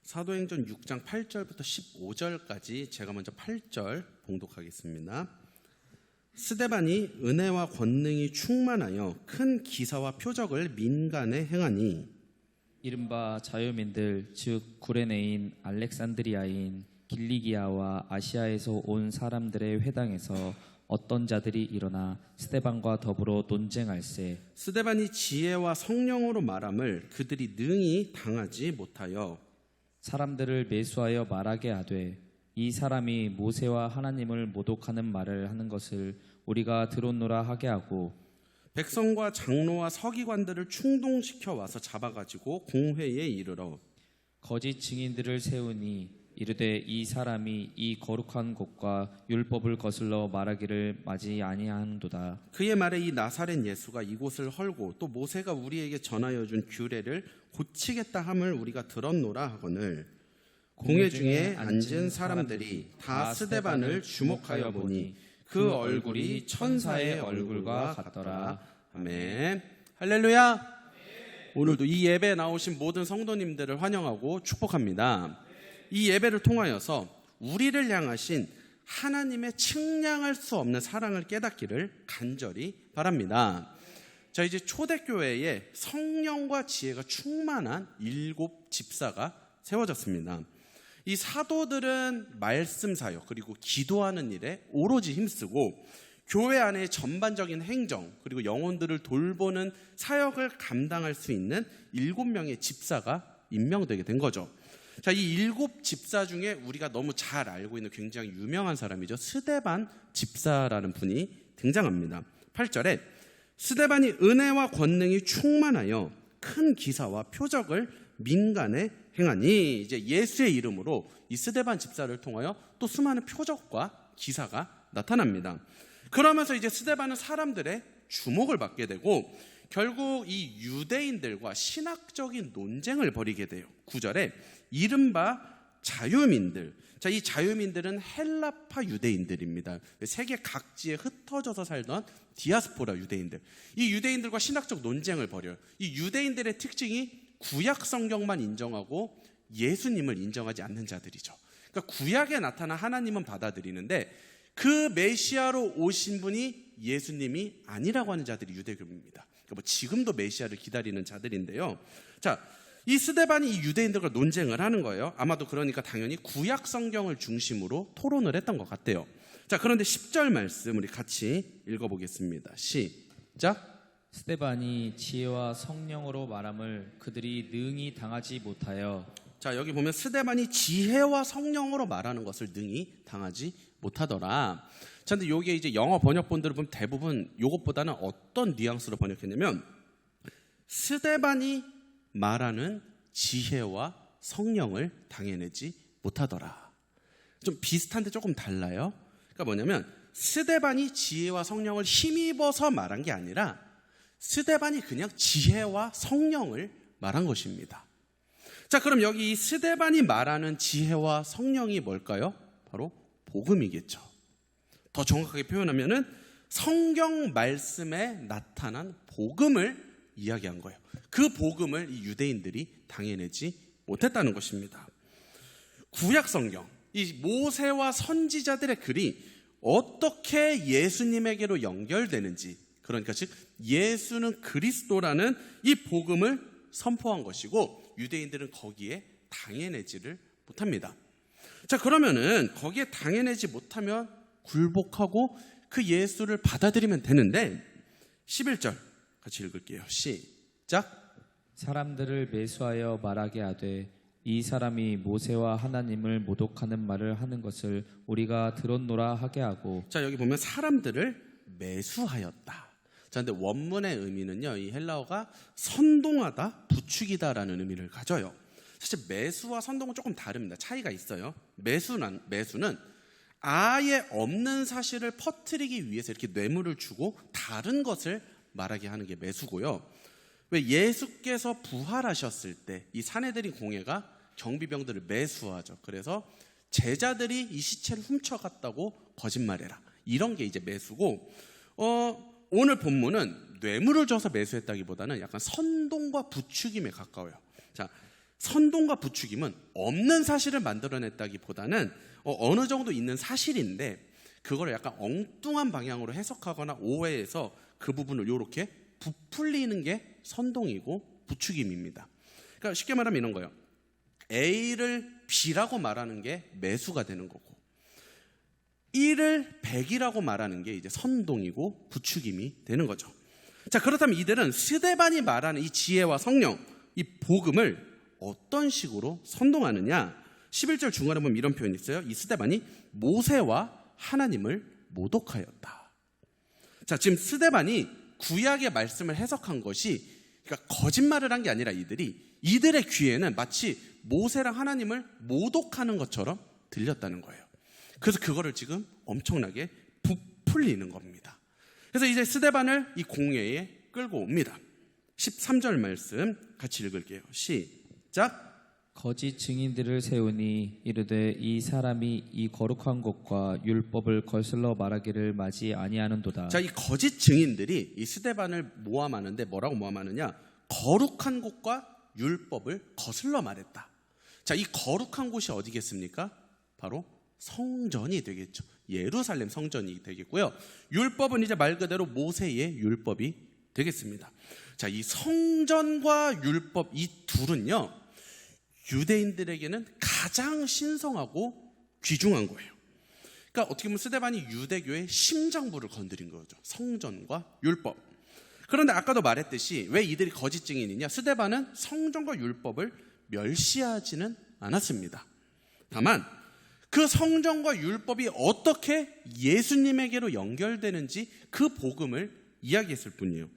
사도행전 6장 8절부터 15절까지 제가 먼저 8절 봉독하겠습니다. 스데반이 은혜와 권능이 충만하여 큰 기사와 표적을 민간에 행하니 이른바 자유민들 즉 구레네인 알렉산드리아인 길리기아와 아시아에서 온 사람들의 회당에서 어떤 자들이 일어나 스데반과 더불어 논쟁할세. 스데반이 지혜와 성령으로 말함을 그들이 능히 당하지 못하여 사람들을 매수하여 말하게 하되 이 사람이 모세와 하나님을 모독하는 말을 하는 것을 우리가 들었노라 하게 하고 백성과 장로와 서기관들을 충동시켜 와서 잡아가지고 공회에 이르러 거짓 증인들을 세우니 이르되 이 사람이 이 거룩한 곳과 율법을 거슬러 말하기를 마지 아니하는도다. 그의 말에 이 나사렛 예수가 이곳을 헐고 또 모세가 우리에게 전하여 준 규례를 고치겠다 함을 우리가 들었노라 하거늘 공회 중에 앉은 사람들이 다 스데반을 주목하여 보니 그 얼굴이 천사의 얼굴과 같더라. 아멘. 할렐루야. 오늘도 이 예배에 나오신 모든 성도님들을 환영하고 축복합니다. 이 예배를 통하여서 우리를 향하신 하나님의 측량할 수 없는 사랑을 깨닫기를 간절히 바랍니다. 자, 이제 초대교회에 성령과 지혜가 충만한 7 집사가 세워졌습니다. 이 사도들은 말씀 사역 그리고 기도하는 일에 오로지 힘쓰고 교회 안의 전반적인 행정 그리고 영혼들을 돌보는 사역을 감당할 수 있는 7명의 집사가 임명되게 된 거죠. 자, 이 7 집사 중에 우리가 너무 잘 알고 있는 굉장히 유명한 사람이죠. 스데반 집사라는 분이 등장합니다. 8절에 스데반이 은혜와 권능이 충만하여 큰 기사와 표적을 민간에 행하니, 이제 예수의 이름으로 이 스데반 집사를 통하여 또 수많은 표적과 기사가 나타납니다. 그러면서 이제 스데반은 사람들의 주목을 받게 되고 결국 이 유대인들과 신학적인 논쟁을 벌이게 돼요. 9절에 이른바 자유민들. 자, 이 자유민들은 헬라파 유대인들입니다. 세계 각지에 흩어져서 살던 디아스포라 유대인들. 이 유대인들과 신학적 논쟁을 벌여요. 이 유대인들의 특징이 구약 성경만 인정하고 예수님을 인정하지 않는 자들이죠. 그러니까 구약에 나타난 하나님은 받아들이는데 그 메시아로 오신 분이 예수님이 아니라고 하는 자들이 유대교입니다. 그러니까 뭐 지금도 메시아를 기다리는 자들인데요. 자, 이 스데반이 이 유대인들과 논쟁을 하는 거예요. 아마도 그러니까 당연히 구약 성경을 중심으로 토론을 했던 것 같아요. 자, 그런데 10절 말씀 우리 같이 읽어보겠습니다. 시작. 스데반이 지혜와 성령으로 말함을 그들이 능히 당하지 못하여. 자, 여기 보면 스데반이 지혜와 성령으로 말하는 것을 능히 당하지 못하더라. 자, 근데 여기에 이제 영어 번역본들을 보면 대부분 이것보다는 어떤 뉘앙스로 번역했냐면 스데반이 말하는 지혜와 성령을 당해내지 못하더라. 좀 비슷한데 조금 달라요. 그러니까 뭐냐면 스데반이 지혜와 성령을 힘입어서 말한 게 아니라 스데반이 그냥 지혜와 성령을 말한 것입니다. 자, 그럼 여기 이 스데반이 말하는 지혜와 성령이 뭘까요? 바로 복음이겠죠. 더 정확하게 표현하면은 성경 말씀에 나타난 복음을 이야기한 거예요. 그 복음을 이 유대인들이 당해내지 못했다는 것입니다. 구약 성경, 이 모세와 선지자들의 글이 어떻게 예수님에게로 연결되는지, 그러니까 즉 예수는 그리스도라는 이 복음을 선포한 것이고 유대인들은 거기에 당해내지를 못합니다. 자, 그러면은 거기에 당해내지 못하면 굴복하고 그 예수를 받아들이면 되는데 11절 같이 읽을게요. 시작. 사람들을 매수하여 말하게 하되 이 사람이 모세와 하나님을 모독하는 말을 하는 것을 우리가 들었노라 하게 하고. 자, 여기 보면 사람들을 매수하였다. 자, 근데 원문의 의미는요, 이 헬라어가 선동하다, 부추기다라는 의미를 가져요. 사실 매수와 선동은 조금 다릅니다. 차이가 있어요. 매수는 아예 없는 사실을 퍼뜨리기 위해서 이렇게 뇌물을 주고 다른 것을 말하게 하는 게 매수고요. 왜 예수께서 부활하셨을 때 이 산헤드린 공회가 경비병들을 매수하죠. 그래서 제자들이 이 시체를 훔쳐갔다고 거짓말해라. 이런 게 이제 매수고, 오늘 본문은 뇌물을 줘서 매수했다기보다는 약간 선동과 부추김에 가까워요. 자, 선동과 부추김은 없는 사실을 만들어냈다기보다는 어느 정도 있는 사실인데 그걸 약간 엉뚱한 방향으로 해석하거나 오해해서 그 부분을 이렇게 부풀리는 게 선동이고 부추김입니다. 그러니까 쉽게 말하면 이런 거예요. A를 B라고 말하는 게 매수가 되는 거고 1을 100이라고 말하는 게 이제 선동이고 부추김이 되는 거죠. 자, 그렇다면 이들은 스데반이 말하는 이 지혜와 성령, 이 복음을 어떤 식으로 선동하느냐? 11절 중간에 보면 이런 표현이 있어요. 이 스데반이 모세와 하나님을 모독하였다. 자, 지금 스데반이 구약의 말씀을 해석한 것이 그러니까 거짓말을 한 게 아니라 이들의 귀에는 마치 모세랑 하나님을 모독하는 것처럼 들렸다는 거예요. 그래서 그거를 지금 엄청나게 부풀리는 겁니다. 그래서 이제 스데반을 이 공회에 끌고 옵니다. 13절 말씀 같이 읽을게요. 시작. 거짓 증인들을 세우니 이르되 이 사람이 이 거룩한 것과 율법을 거슬러 말하기를 마지 아니하는도다. 자, 이 거짓 증인들이 이 스데반을 모함하는데 뭐라고 모함하느냐? 거룩한 곳과 율법을 거슬러 말했다. 자, 이 거룩한 곳이 어디겠습니까? 바로 성전이 되겠죠. 예루살렘 성전이 되겠고요. 율법은 이제 말 그대로 모세의 율법이 되겠습니다. 자, 이 성전과 율법 이 둘은요, 유대인들에게는 가장 신성하고 귀중한 거예요. 그러니까 어떻게 보면 스데반이 유대교의 심장부를 건드린 거죠. 성전과 율법. 그런데 아까도 말했듯이 왜 이들이 거짓 증인이냐? 스데반은 성전과 율법을 멸시하지는 않았습니다. 다만 그 성전과 율법이 어떻게 예수님에게로 연결되는지 그 복음을 이야기했을 뿐이에요.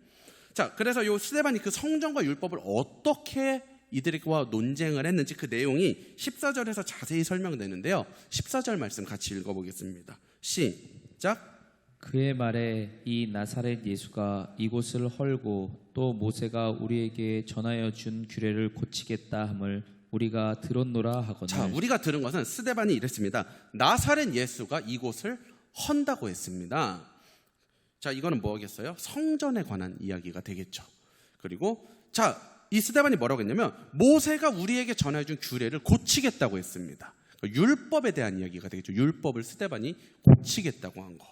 자, 그래서 요 스데반이 그 성전과 율법을 어떻게 이들과 논쟁을 했는지 그 내용이 14절에서 자세히 설명되는데요. 14절 말씀 같이 읽어보겠습니다. 시작. 그의 말에 이 나사렛 예수가 이곳을 헐고 또 모세가 우리에게 전하여 준 규례를 고치겠다 함을 우리가 들었노라 하거늘. 자, 우리가 들은 것은 스데반이 이랬습니다. 나사렛 예수가 이곳을 헌다고 했습니다. 자, 이거는 뭐겠어요? 성전에 관한 이야기가 되겠죠. 그리고 자, 이 스데반이 뭐라고 했냐면 모세가 우리에게 전해준 규례를 고치겠다고 했습니다. 율법에 대한 이야기가 되겠죠. 율법을 스데반이 고치겠다고 한 거.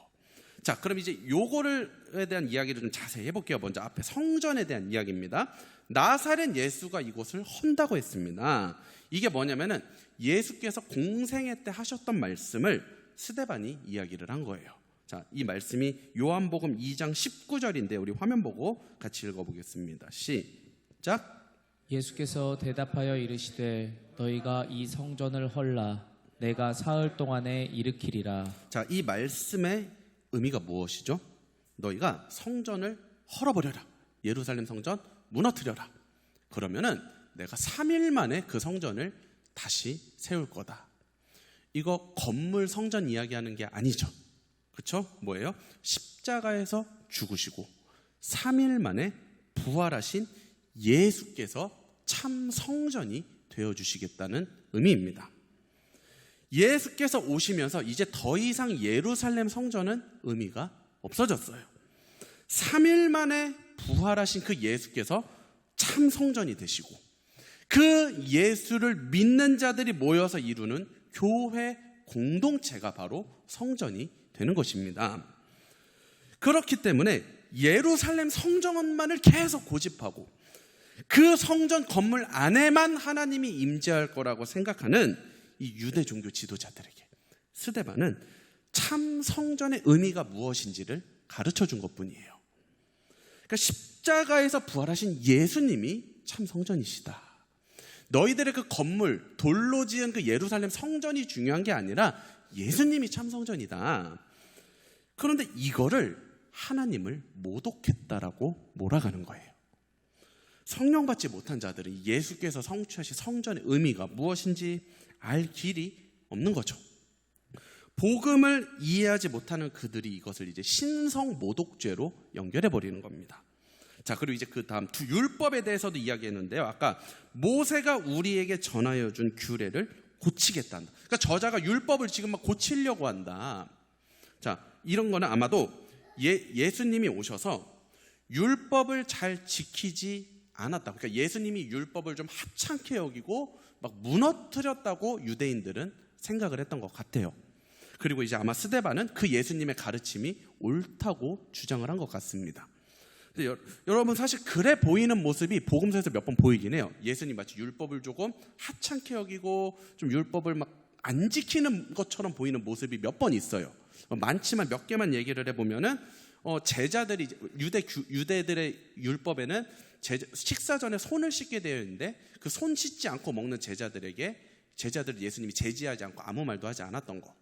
자, 그럼 이제 요거에 대한 이야기를 좀 자세히 해볼게요. 먼저 앞에 성전에 대한 이야기입니다. 나사렛 예수가 이곳을 헌다고 했습니다. 이게 뭐냐면은 예수께서 공생애 때 하셨던 말씀을 스데반이 이야기를 한 거예요. 자, 이 말씀이 요한복음 2장 19절인데 우리 화면 보고 같이 읽어보겠습니다. 시작. 예수께서 대답하여 이르시되 너희가 이 성전을 헐라 내가 사흘 동안에 일으키리라. 자, 이 말씀의 의미가 무엇이죠? 너희가 성전을 헐어버려라. 예루살렘 성전 무너뜨려라. 그러면은 내가 3일 만에 그 성전을 다시 세울 거다. 이거 건물 성전 이야기하는 게 아니죠. 그렇죠? 뭐예요? 십자가에서 죽으시고 3일 만에 부활하신 예수께서 참 성전이 되어주시겠다는 의미입니다. 예수께서 오시면서 이제 더 이상 예루살렘 성전은 의미가 없어졌어요. 3일 만에 부활하신 그 예수께서 참 성전이 되시고 그 예수를 믿는 자들이 모여서 이루는 교회 공동체가 바로 성전이 되는 것입니다. 그렇기 때문에 예루살렘 성전만을 계속 고집하고 그 성전 건물 안에만 하나님이 임재할 거라고 생각하는 이 유대 종교 지도자들에게 스데반은 참 성전의 의미가 무엇인지를 가르쳐 준 것뿐이에요. 그러니까 십자가에서 부활하신 예수님이 참 성전이시다. 너희들의 그 건물, 돌로 지은 그 예루살렘 성전이 중요한 게 아니라 예수님이 참 성전이다. 그런데 이거를 하나님을 모독했다라고 몰아가는 거예요. 성령 받지 못한 자들은 예수께서 성취하신 성전의 의미가 무엇인지 알 길이 없는 거죠. 복음을 이해하지 못하는 그들이 이것을 이제 신성 모독죄로 연결해 버리는 겁니다. 자, 그리고 이제 그 다음 두 율법에 대해서도 이야기했는데요. 아까 모세가 우리에게 전하여 준 규례를 고치겠다 한다. 그러니까 저자가 율법을 지금 막 고치려고 한다. 자, 이런 거는 아마도 예수님이 오셔서 율법을 잘 지키지 않았다. 그러니까 예수님이 율법을 좀 하찮게 여기고 막 무너뜨렸다고 유대인들은 생각을 했던 것 같아요. 그리고 이제 아마 스데반은 그 예수님의 가르침이 옳다고 주장을 한 것 같습니다. 여러분, 사실 그래 보이는 모습이 복음서에서 몇 번 보이긴 해요. 예수님 마치 율법을 조금 하찮게 여기고 좀 율법을 막 안 지키는 것처럼 보이는 모습이 몇 번 있어요. 많지만 몇 개만 얘기를 해보면은 제자들이 유대들의 율법에는 식사 전에 손을 씻게 되어 있는데 그 손 씻지 않고 먹는 제자들 예수님이 제지하지 않고 아무 말도 하지 않았던 거.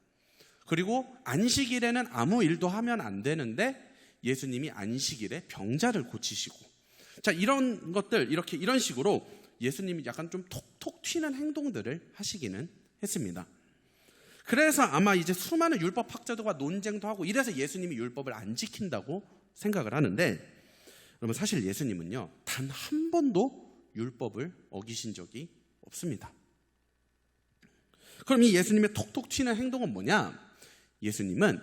그리고 안식일에는 아무 일도 하면 안 되는데 예수님이 안식일에 병자를 고치시고, 자, 이런 것들, 이런 식으로 예수님이 약간 좀 톡톡 튀는 행동들을 하시기는 했습니다. 그래서 아마 이제 수많은 율법학자들과 논쟁도 하고 이래서 예수님이 율법을 안 지킨다고 생각을 하는데, 여러분, 사실 예수님은요 단 한 번도 율법을 어기신 적이 없습니다. 그럼 이 예수님의 톡톡 튀는 행동은 뭐냐? 예수님은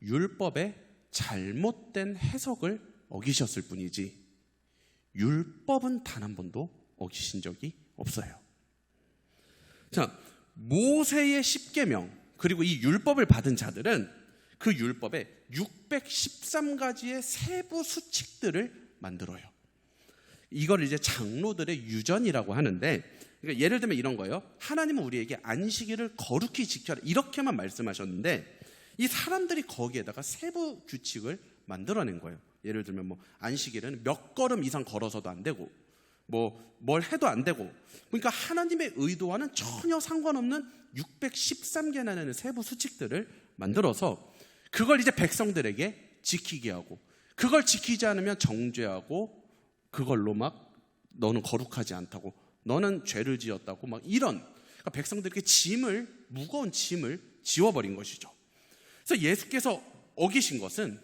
율법의 잘못된 해석을 어기셨을 뿐이지 율법은 단 한 번도 어기신 적이 없어요. 자, 모세의 10계명 그리고 이 율법을 받은 자들은 그 율법에 613가지의 세부 수칙들을 만들어요. 이걸 이제 장로들의 유전이라고 하는데, 그러니까 예를 들면 이런 거예요. 하나님은 우리에게 안식일을 거룩히 지켜라 이렇게만 말씀하셨는데 이 사람들이 거기에다가 세부 규칙을 만들어낸 거예요. 예를 들면 뭐 안식일은 몇 걸음 이상 걸어서도 안 되고 뭘 해도 안 되고, 그러니까 하나님의 의도와는 전혀 상관없는 613개나 되는 세부 수칙들을 만들어서 그걸 이제 백성들에게 지키게 하고, 그걸 지키지 않으면 정죄하고, 그걸로 막 너는 거룩하지 않다고, 너는 죄를 지었다고, 막 이런, 그러니까 백성들에게 무거운 짐을 지워버린 것이죠. 그래서 예수께서 어기신 것은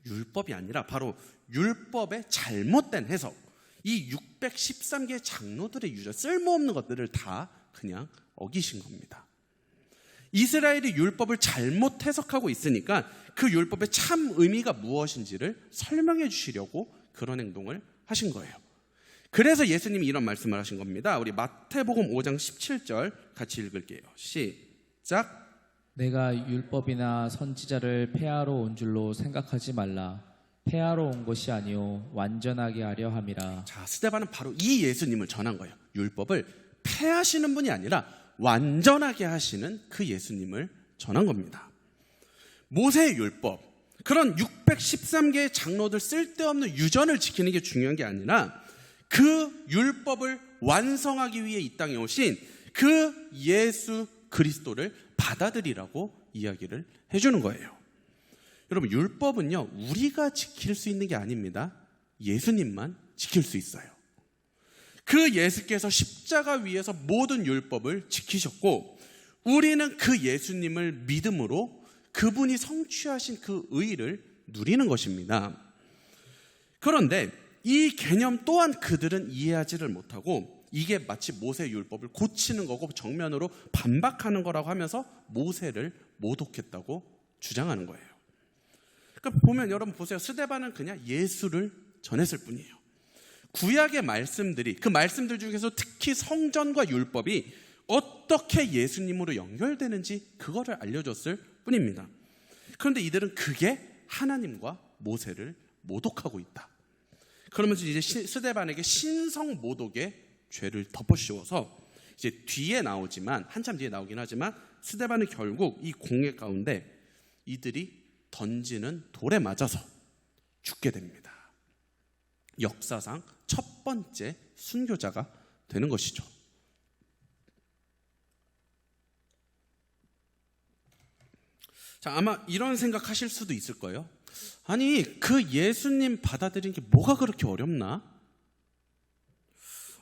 율법이 아니라 바로 율법의 잘못된 해석, 이 613개의 장로들의 유전, 쓸모없는 것들을 다 그냥 어기신 겁니다. 이스라엘이 율법을 잘못 해석하고 있으니까 그 율법의 참 의미가 무엇인지를 설명해 주시려고 그런 행동을 하신 거예요. 그래서 예수님이 이런 말씀을 하신 겁니다. 우리 마태복음 5장 17절 같이 읽을게요. 시작. 내가 율법이나 선지자를 폐하러 온 줄로 생각하지 말라. 폐하러 온 것이 아니요 완전하게 하려 함이라. 자, 스데반은 바로 이 예수님을 전한 거예요. 율법을 폐하시는 분이 아니라 완전하게 하시는 그 예수님을 전한 겁니다. 모세의 율법, 그런 613개의 장로들 쓸데없는 유전을 지키는 게 중요한 게 아니라 그 율법을 완성하기 위해 이 땅에 오신 그 예수 그리스도를 받아들이라고 이야기를 해주는 거예요. 여러분, 율법은요 우리가 지킬 수 있는 게 아닙니다. 예수님만 지킬 수 있어요. 그 예수께서 십자가 위에서 모든 율법을 지키셨고, 우리는 그 예수님을 믿음으로 그분이 성취하신 그 의를 누리는 것입니다. 그런데 이 개념 또한 그들은 이해하지를 못하고, 이게 마치 모세의 율법을 고치는 거고 정면으로 반박하는 거라고 하면서 모세를 모독했다고 주장하는 거예요. 그러니까 보면 여러분 보세요. 스데반은 그냥 예수를 전했을 뿐이에요. 구약의 말씀들이, 그 말씀들 중에서 특히 성전과 율법이 어떻게 예수님으로 연결되는지 그거를 알려줬을 뿐입니다. 그런데 이들은 그게 하나님과 모세를 모독하고 있다. 그러면서 이제 스데반에게 신성 모독의 죄를 덮어씌워서 이제 뒤에 나오지만, 한참 뒤에 나오긴 하지만 스데반은 결국 이 공회 가운데 이들이 던지는 돌에 맞아서 죽게 됩니다. 역사상 첫 번째 순교자가 되는 것이죠. 자, 아마 이런 생각하실 수도 있을 거예요. 아니, 그 예수님 받아들이는 게 뭐가 그렇게 어렵나?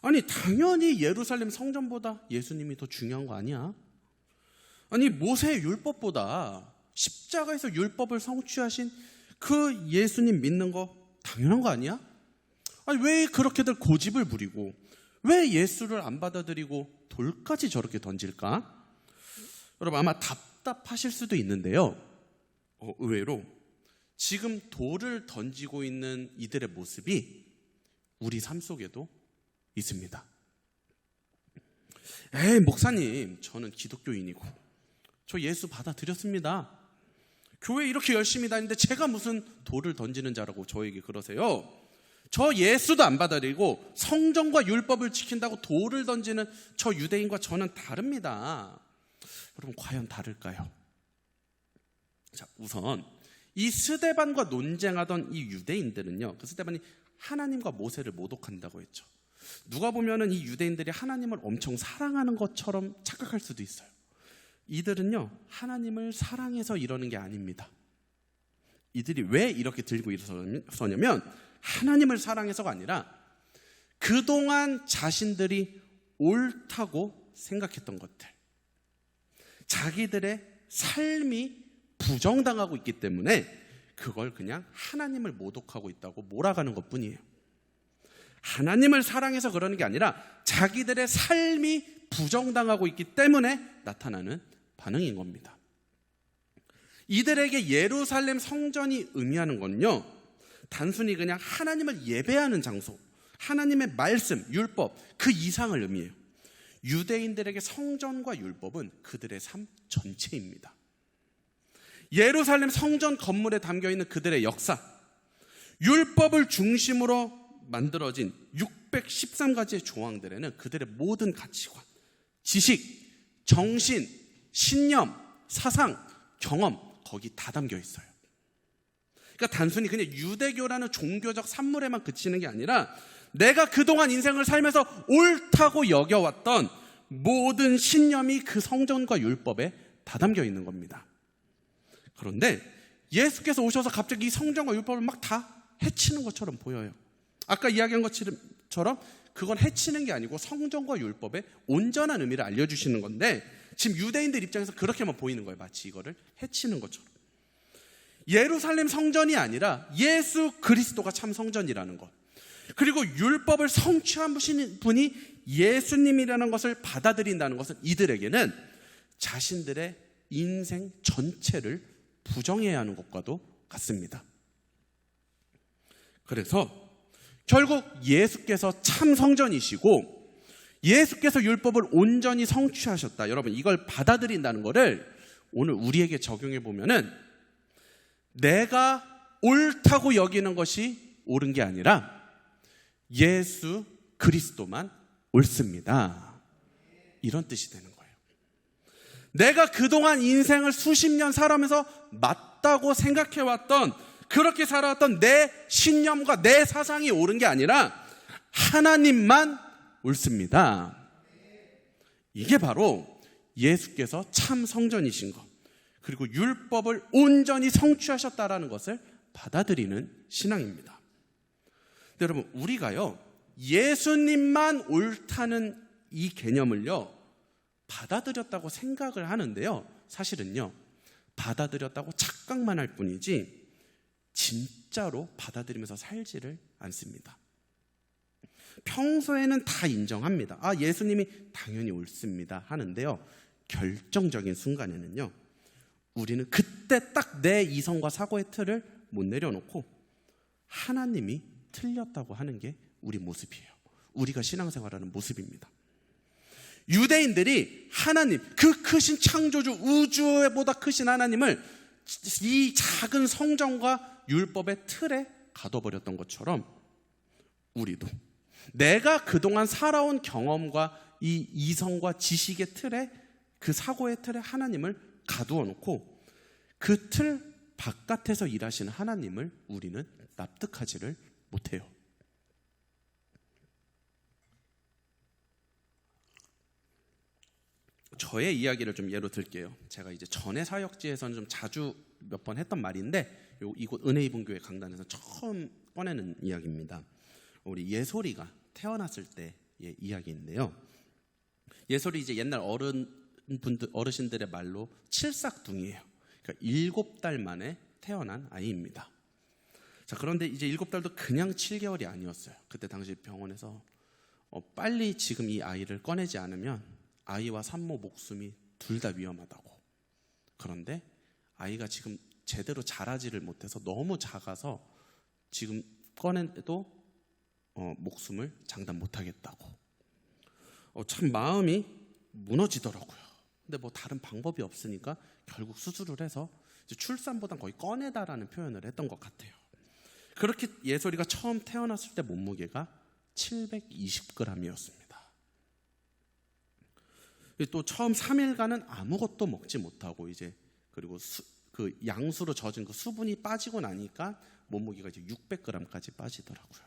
아니, 당연히 예루살렘 성전보다 예수님이 더 중요한 거 아니야? 아니, 모세의 율법보다 십자가에서 율법을 성취하신 그 예수님 믿는 거 당연한 거 아니야? 아니, 왜 그렇게들 고집을 부리고 왜 예수를 안 받아들이고 돌까지 저렇게 던질까? 여러분, 아마 답답하실 수도 있는데요, 의외로 지금 돌을 던지고 있는 이들의 모습이 우리 삶 속에도 있습니다. 에이, 목사님, 저는 기독교인이고 저 예수 받아들였습니다. 교회 이렇게 열심히 다니는데 제가 무슨 돌을 던지는 자라고 저에게 그러세요? 저 예수도 안 받아들이고 성경과 율법을 지킨다고 돌을 던지는 저 유대인과 저는 다릅니다. 여러분, 과연 다를까요? 자, 우선 이 스데반과 논쟁하던 이 유대인들은요, 그 스데반이 하나님과 모세를 모독한다고 했죠. 누가 보면은 이 유대인들이 하나님을 엄청 사랑하는 것처럼 착각할 수도 있어요. 이들은요, 하나님을 사랑해서 이러는 게 아닙니다. 이들이 왜 이렇게 들고 일어서냐면 하나님을 사랑해서가 아니라 그동안 자신들이 옳다고 생각했던 것들, 자기들의 삶이 부정당하고 있기 때문에 그걸 그냥 하나님을 모독하고 있다고 몰아가는 것뿐이에요. 하나님을 사랑해서 그러는 게 아니라 자기들의 삶이 부정당하고 있기 때문에 나타나는 반응인 겁니다. 이들에게 예루살렘 성전이 의미하는 건요, 단순히 그냥 하나님을 예배하는 장소, 하나님의 말씀, 율법, 그 이상을 의미해요. 유대인들에게 성전과 율법은 그들의 삶 전체입니다. 예루살렘 성전 건물에 담겨있는 그들의 역사, 율법을 중심으로 만들어진 613가지의 조항들에는 그들의 모든 가치관, 지식, 정신, 신념, 사상, 경험, 거기 다 담겨 있어요. 그러니까 단순히 그냥 유대교라는 종교적 산물에만 그치는 게 아니라 내가 그동안 인생을 살면서 옳다고 여겨왔던 모든 신념이 그 성전과 율법에 다 담겨 있는 겁니다. 그런데 예수께서 오셔서 갑자기 이 성전과 율법을 막 다 해치는 것처럼 보여요. 아까 이야기한 것처럼 그건 해치는 게 아니고 성전과 율법의 온전한 의미를 알려주시는 건데, 지금 유대인들 입장에서 그렇게만 보이는 거예요. 마치 이거를 해치는 것처럼. 예루살렘 성전이 아니라 예수 그리스도가 참 성전이라는 것, 그리고 율법을 성취한 분이 예수님이라는 것을 받아들인다는 것은 이들에게는 자신들의 인생 전체를 부정해야 하는 것과도 같습니다. 그래서 결국 예수께서 참 성전이시고 예수께서 율법을 온전히 성취하셨다, 여러분, 이걸 받아들인다는 것을 오늘 우리에게 적용해 보면은 내가 옳다고 여기는 것이 옳은 게 아니라 예수 그리스도만 옳습니다, 이런 뜻이 되는 거예요. 내가 그동안 인생을 수십 년 살아면서 맞다고 생각해왔던, 그렇게 살아왔던 내 신념과 내 사상이 옳은 게 아니라 하나님만 옳습니다. 이게 바로 예수께서 참 성전이신 것, 그리고 율법을 온전히 성취하셨다라는 것을 받아들이는 신앙입니다. 근데 여러분, 우리가요, 예수님만 옳다는 이 개념을요, 받아들였다고 생각을 하는데요, 사실은요, 받아들였다고 착각만 할 뿐이지 진짜로 받아들이면서 살지를 않습니다. 평소에는 다 인정합니다. 아, 예수님이 당연히 옳습니다 하는데요, 결정적인 순간에는요, 우리는 그때 딱 내 이성과 사고의 틀을 못 내려놓고 하나님이 틀렸다고 하는 게 우리 모습이에요. 우리가 신앙생활하는 모습입니다. 유대인들이 하나님, 그 크신 창조주, 우주보다 크신 하나님을 이 작은 성전과 율법의 틀에 가둬버렸던 것처럼 우리도 내가 그동안 살아온 경험과 이 이성과 지식의 틀에, 그 사고의 틀에 하나님을 가두어 놓고 그 틀 바깥에서 일하시는 하나님을 우리는 납득하지를 못해요. 저의 이야기를 좀 예로 들게요. 제가 이제 전에 사역지에서는 좀 자주 몇 번 했던 말인데, 이곳 은혜 입은 교회 강단에서 처음 꺼내는 이야기입니다. 우리 예솔이가 태어났을 때의 이야기인데요. 예솔이 이제 옛날 어르신들의 말로 칠삭둥이에요. 그러니까 7달 만에 태어난 아이입니다. 자, 그런데 이제 7달도 그냥 7개월이 아니었어요. 그때 당시 병원에서 빨리 지금 이 아이를 꺼내지 않으면 아이와 산모 목숨이 둘 다 위험하다고. 그런데 아이가 지금 제대로 자라지를 못해서 너무 작아서 지금 꺼내도 목숨을 장담 못하겠다고. 참 마음이 무너지더라고요. 근데 뭐 다른 방법이 없으니까 결국 수술을 해서 이제 출산보단 거의 꺼내다라는 표현을 했던 것 같아요. 그렇게 예솔이가 처음 태어났을 때 몸무게가 720g이었습니다. 또 처음 3일간은 아무것도 먹지 못하고 이제 그리고 그 양수로 젖은 그 수분이 빠지고 나니까 몸무게가 이제 600g까지 빠지더라고요.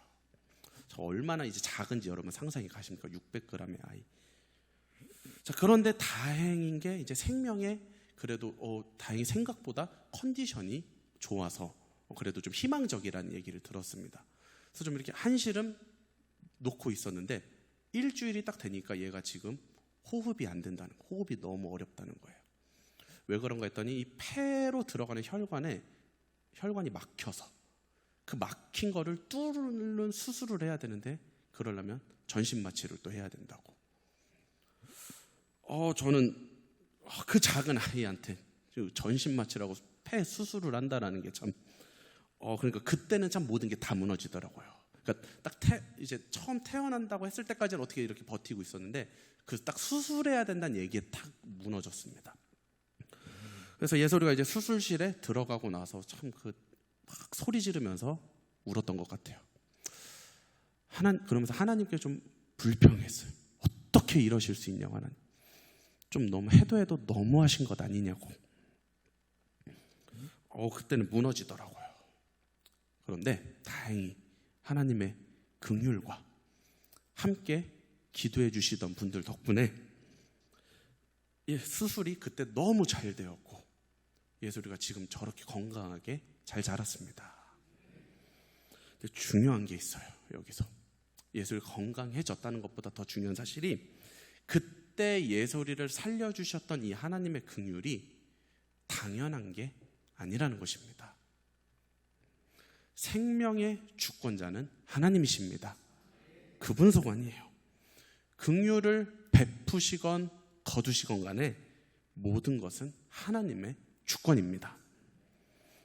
저 얼마나 이제 작은지 여러분 상상이 가십니까? 600g의 아이. 자, 그런데 다행인 게 이제 생명에 그래도 다행히 생각보다 컨디션이 좋아서 그래도 좀 희망적이라는 얘기를 들었습니다. 그래서 좀 이렇게 한시름 놓고 있었는데 일주일이 딱 되니까 얘가 지금 호흡이 안 된다는 거예요. 호흡이 너무 어렵다는 거예요. 왜 그런가 했더니 이 폐로 들어가는 혈관이 막혀서 그 막힌 거를 뚫는 수술을 해야 되는데 그러려면 전신 마취를 또 해야 된다고. 저는 그 작은 아이한테 전신 마취라고 폐 수술을 한다라는 게 참 그러니까 그때는 참 모든 게 다 무너지더라고요. 그러니까 딱 이제 처음 태어난다고 했을 때까지는 어떻게 이렇게 버티고 있었는데 그 딱 수술해야 된다는 얘기에 딱 무너졌습니다. 그래서 예솔이가 이제 수술실에 들어가고 나서 참 막 소리 지르면서 울었던 것 같아요. 그러면서 하나님께 좀 불평했어요. 어떻게 이러실 수 있냐고 하나님. 좀 너무 해도 너무하신 것 아니냐고. 그때는 무너지더라고요. 그런데 다행히 하나님의 긍휼과 함께 기도해 주시던 분들 덕분에 수술이 그때 너무 잘 되었고 예솔이가 지금 저렇게 건강하게 잘 자랐습니다. 근데 중요한 게 있어요. 여기서 예솔이 건강해졌다는 것보다 더 중요한 사실이 그때 예솔이를 살려주셨던 이 하나님의 긍휼이 당연한 게 아니라는 것입니다. 생명의 주권자는 하나님이십니다. 그분 소관이에요. 긍휼을 베푸시건 거두시건 간에 모든 것은 하나님의 주권입니다.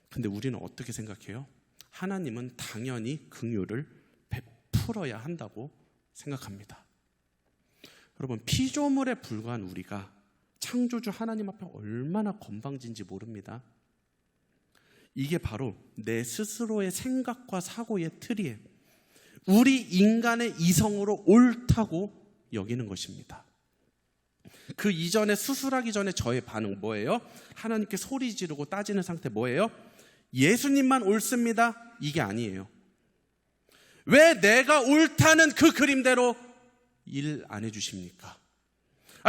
근데 우리는 어떻게 생각해요? 하나님은 당연히 긍휼을 베풀어야 한다고 생각합니다. 여러분, 피조물에 불과한 우리가 창조주 하나님 앞에 얼마나 건방진지 모릅니다. 이게 바로 내 스스로의 생각과 사고의 틀이에요. 우리 인간의 이성으로 옳다고 여기는 것입니다. 그 이전에 수술하기 전에 저의 반응 뭐예요? 하나님께 소리 지르고 따지는 상태 뭐예요? 예수님만 옳습니다. 이게 아니에요. 왜 내가 옳다는 그 그림대로 일 안 해주십니까?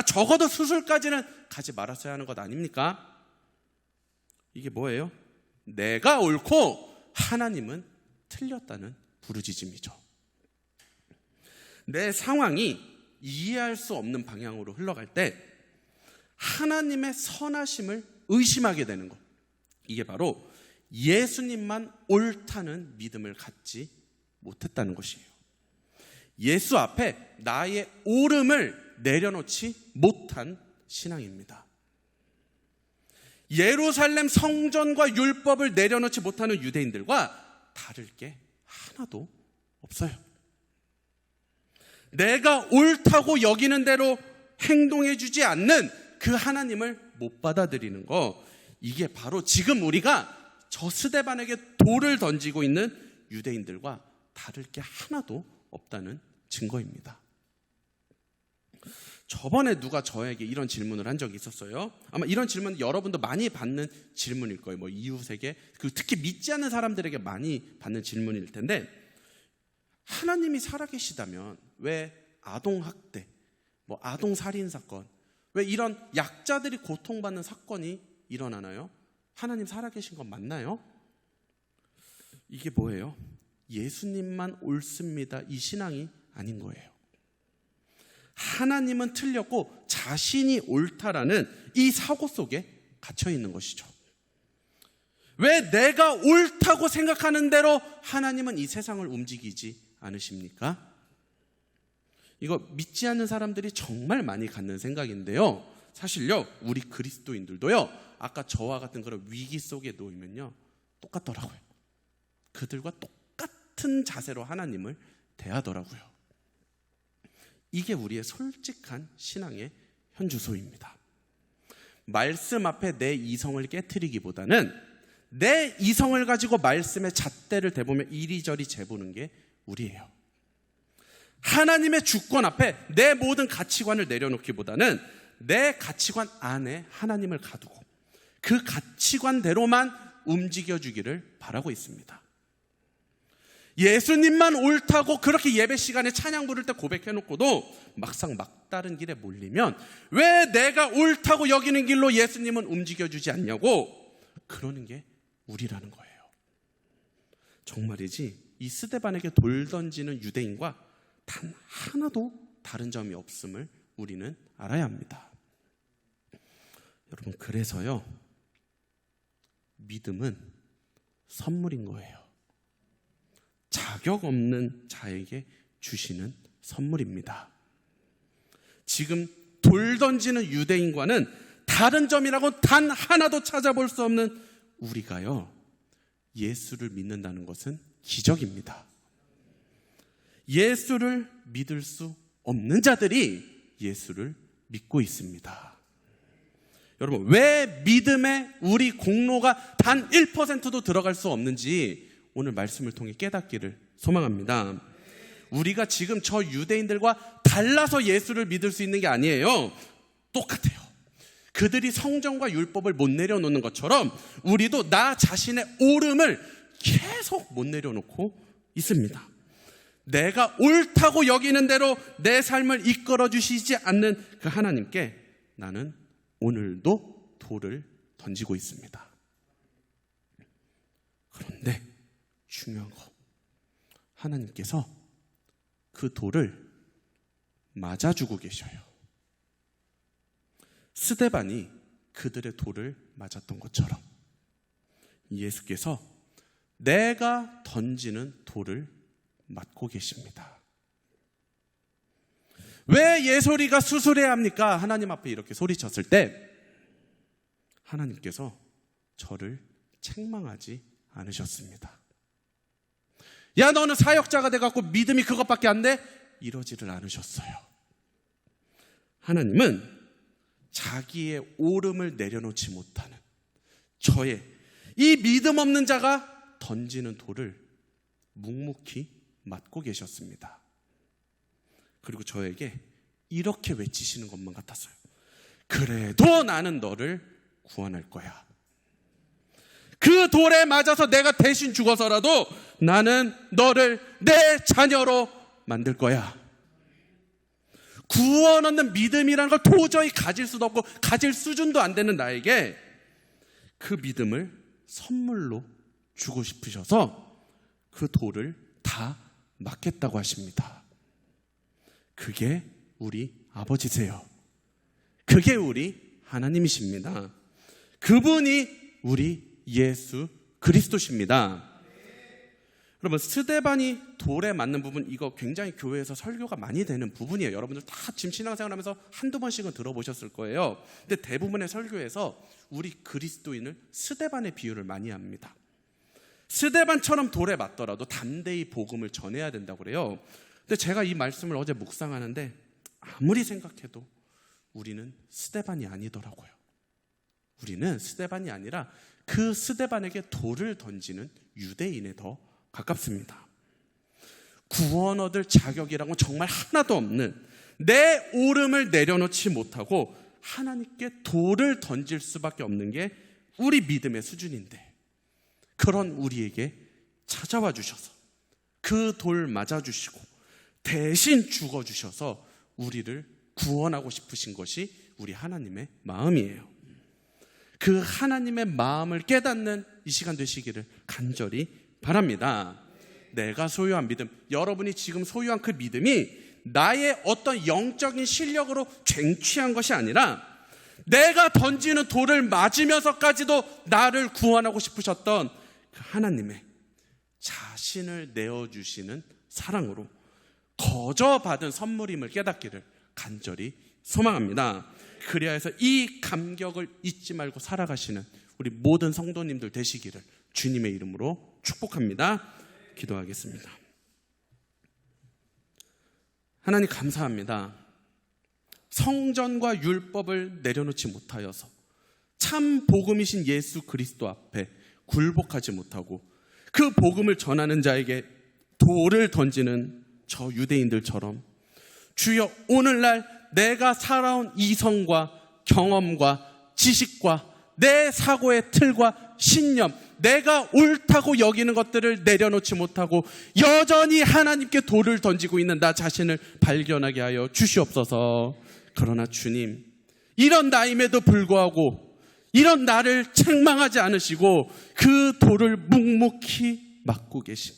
적어도 수술까지는 가지 말았어야 하는 것 아닙니까? 이게 뭐예요? 내가 옳고 하나님은 틀렸다는 부르짖음이죠. 내 상황이 이해할 수 없는 방향으로 흘러갈 때 하나님의 선하심을 의심하게 되는 것. 이게 바로 예수님만 옳다는 믿음을 갖지 못했다는 것이에요. 예수 앞에 나의 옳음을 내려놓지 못한 신앙입니다. 예루살렘 성전과 율법을 내려놓지 못하는 유대인들과 다를 게 하나도 없어요. 내가 옳다고 여기는 대로 행동해 주지 않는 그 하나님을 못 받아들이는 거, 이게 바로 지금 우리가 저 스데반에게 돌을 던지고 있는 유대인들과 다를 게 하나도 없다는 증거입니다. 저번에 누가 저에게 이런 질문을 한 적이 있었어요. 아마 이런 질문 여러분도 많이 받는 질문일 거예요. 이웃에게, 특히 믿지 않는 사람들에게 많이 받는 질문일 텐데, 하나님이 살아계시다면 왜 아동학대, 아동살인사건, 왜 이런 약자들이 고통받는 사건이 일어나나요? 하나님 살아계신 건 맞나요? 이게 뭐예요? 예수님만 옳습니다. 이 신앙이 아닌 거예요. 하나님은 틀렸고 자신이 옳다라는 이 사고 속에 갇혀 있는 것이죠. 왜 내가 옳다고 생각하는 대로 하나님은 이 세상을 움직이지 않으십니까? 이거 믿지 않는 사람들이 정말 많이 갖는 생각인데요. 사실요, 우리 그리스도인들도요, 아까 저와 같은 그런 위기 속에 놓이면요, 똑같더라고요. 그들과 똑같은 자세로 하나님을 대하더라고요. 이게 우리의 솔직한 신앙의 현주소입니다. 말씀 앞에 내 이성을 깨트리기보다는 내 이성을 가지고 말씀의 잣대를 대보며 이리저리 재보는 게 우리예요. 하나님의 주권 앞에 내 모든 가치관을 내려놓기보다는 내 가치관 안에 하나님을 가두고 그 가치관대로만 움직여주기를 바라고 있습니다. 예수님만 옳다고 그렇게 예배 시간에 찬양 부를 때 고백해놓고도 막상 막다른 길에 몰리면 왜 내가 옳다고 여기는 길로 예수님은 움직여주지 않냐고 그러는 게 우리라는 거예요. 정말이지 이 스데반에게 돌 던지는 유대인과 단 하나도 다른 점이 없음을 우리는 알아야 합니다. 여러분, 그래서요, 믿음은 선물인 거예요. 자격 없는 자에게 주시는 선물입니다. 지금 돌 던지는 유대인과는 다른 점이라고 단 하나도 찾아볼 수 없는 우리가요, 예수를 믿는다는 것은 기적입니다. 예수를 믿을 수 없는 자들이 예수를 믿고 있습니다. 여러분, 왜 믿음에 우리 공로가 단 1%도 들어갈 수 없는지 오늘 말씀을 통해 깨닫기를 소망합니다. 우리가 지금 저 유대인들과 달라서 예수를 믿을 수 있는 게 아니에요. 똑같아요. 그들이 성경과 율법을 못 내려놓는 것처럼 우리도 나 자신의 옳음을 계속 못 내려놓고 있습니다. 내가 옳다고 여기는 대로 내 삶을 이끌어 주시지 않는 그 하나님께 나는 오늘도 돌을 던지고 있습니다. 그런데 중요한 거, 하나님께서 그 돌을 맞아주고 계셔요. 스데반이 그들의 돌을 맞았던 것처럼 예수께서 내가 던지는 돌을 맞고 계십니다. 왜 예솔이가 수술해야 합니까? 하나님 앞에 이렇게 소리쳤을 때 하나님께서 저를 책망하지 않으셨습니다. 야, 너는 사역자가 돼갖고 믿음이 그것밖에 안 돼? 이러지를 않으셨어요. 하나님은 자기의 옳음을 내려놓지 못하는 저의 이 믿음 없는 자가 던지는 돌을 묵묵히 맞고 계셨습니다. 그리고 저에게 이렇게 외치시는 것만 같았어요. 그래도 나는 너를 구원할 거야. 그 돌에 맞아서 내가 대신 죽어서라도 나는 너를 내 자녀로 만들 거야. 구원 얻는 믿음이라는 걸 도저히 가질 수도 없고 가질 수준도 안 되는 나에게 그 믿음을 선물로 주고 싶으셔서 그 돌을 다 맞겠다고 하십니다. 그게 우리 아버지세요. 그게 우리 하나님이십니다. 그분이 우리 예수 그리스도십니다. 여러분, 스데반이 돌에 맞는 부분, 이거 굉장히 교회에서 설교가 많이 되는 부분이에요. 여러분들 다 지금 신앙생활하면서 한두 번씩은 들어보셨을 거예요. 근데 대부분의 설교에서 우리 그리스도인을 스데반의 비유를 많이 합니다. 스데반처럼 돌에 맞더라도 담대히 복음을 전해야 된다고 그래요. 근데 제가 이 말씀을 어제 묵상하는데 아무리 생각해도 우리는 스데반이 아니더라고요. 우리는 스데반이 아니라 그 스데반에게 돌을 던지는 유대인에 더 가깝습니다. 구원 얻을 자격이라고 정말 하나도 없는 내 옳음을 내려놓지 못하고 하나님께 돌을 던질 수밖에 없는 게 우리 믿음의 수준인데, 그런 우리에게 찾아와 주셔서 그 돌 맞아주시고 대신 죽어주셔서 우리를 구원하고 싶으신 것이 우리 하나님의 마음이에요. 그 하나님의 마음을 깨닫는 이 시간 되시기를 간절히 바랍니다. 내가 소유한 믿음, 여러분이 지금 소유한 그 믿음이 나의 어떤 영적인 실력으로 쟁취한 것이 아니라 내가 던지는 돌을 맞으면서까지도 나를 구원하고 싶으셨던 그 하나님의 자신을 내어주시는 사랑으로 거저 받은 선물임을 깨닫기를 간절히 소망합니다. 그래야 해서 이 감격을 잊지 말고 살아가시는 우리 모든 성도님들 되시기를 주님의 이름으로 축복합니다. 기도하겠습니다. 하나님 감사합니다. 성전과 율법을 내려놓지 못하여서 참 복음이신 예수 그리스도 앞에 굴복하지 못하고 그 복음을 전하는 자에게 돌을 던지는 저 유대인들처럼 주여, 오늘날 내가 살아온 이성과 경험과 지식과 내 사고의 틀과 신념, 내가 옳다고 여기는 것들을 내려놓지 못하고 여전히 하나님께 돌을 던지고 있는 나 자신을 발견하게 하여 주시옵소서. 그러나 주님, 이런 나임에도 불구하고 이런 나를 책망하지 않으시고 그 돌을 묵묵히 막고 계신,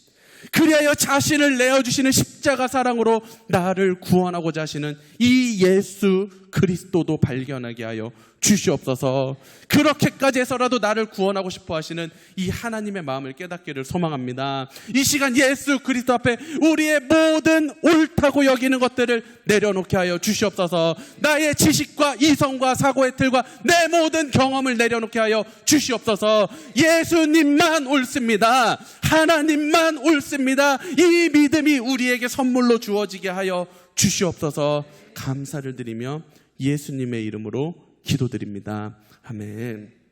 그리하여 자신을 내어주시는 십자가 사랑으로 나를 구원하고자 하시는 이 예수 그리스도도 발견하게 하여 주시옵소서. 그렇게까지 해서라도 나를 구원하고 싶어 하시는 이 하나님의 마음을 깨닫기를 소망합니다. 이 시간 예수 그리스도 앞에 우리의 모든 옳다고 여기는 것들을 내려놓게 하여 주시옵소서. 나의 지식과 이성과 사고의 틀과 내 모든 경험을 내려놓게 하여 주시옵소서. 예수님만 옳습니다. 하나님만 옳습니다. 이 믿음이 우리에게 선물로 주어지게 하여 주시옵소서. 감사를 드리며 예수님의 이름으로 기도드립니다. 아멘.